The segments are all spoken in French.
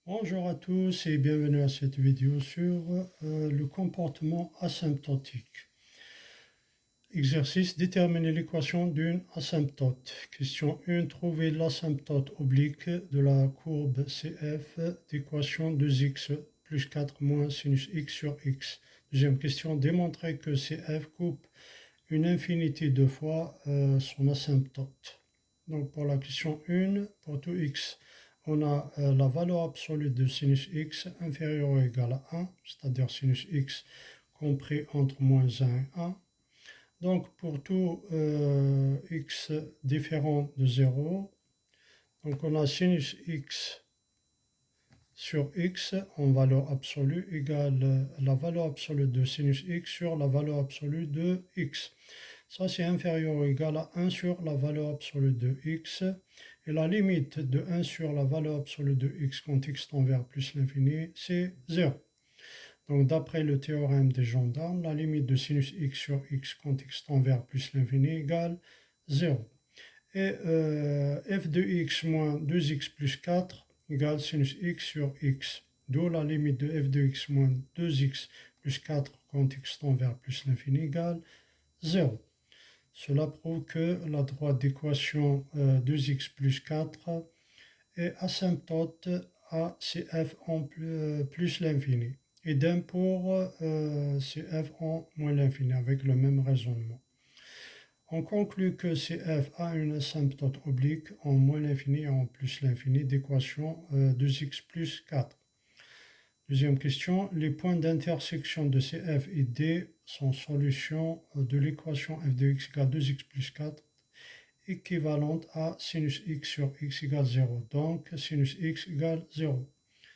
Bonjour à tous et bienvenue à cette vidéo sur le comportement asymptotique. Exercice, déterminer l'équation d'une asymptote. Question 1, trouver l'asymptote oblique de la courbe CF d'équation 2x plus 4 moins sinus x sur x. Deuxième question, démontrer que CF coupe une infinité de fois son asymptote. Donc pour la question 1, pour tout x, on a la valeur absolue de sinus x inférieure ou égale à 1, c'est-à-dire sinus x compris entre moins 1 et 1. Donc pour tout x différent de 0, donc on a sinus x sur x en valeur absolue égale la valeur absolue de sinus x sur la valeur absolue de x. Ça, c'est inférieur ou égal à 1 sur la valeur absolue de x. Et la limite de 1 sur la valeur absolue de x quand x tend vers plus l'infini, c'est 0. Donc, d'après le théorème des gendarmes, la limite de sinus x sur x quand x tend vers plus l'infini égale 0. Et f de x moins 2x plus 4 égale sinus x sur x. D'où la limite de f de x moins 2x plus 4 quand x tend vers plus l'infini égale 0. Cela prouve que la droite d'équation 2x plus 4 est asymptote à CF en plus l'infini. Idem pour CF en moins l'infini avec le même raisonnement. On conclut que CF a une asymptote oblique en moins l'infini et en plus l'infini d'équation 2x plus 4. Deuxième question, les points d'intersection de CF et D sont solution de l'équation f de x égale 2x plus 4 équivalente à sinus x sur x égale 0. Donc, sinus x égale 0.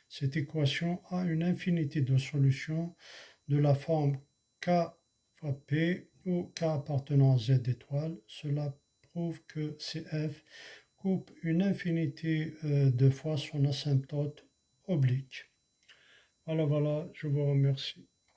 Cette équation a une infinité de solutions de la forme k fois p ou k appartenant à z étoile. Cela prouve que CF coupe une infinité de fois son asymptote oblique. Voilà, je vous remercie.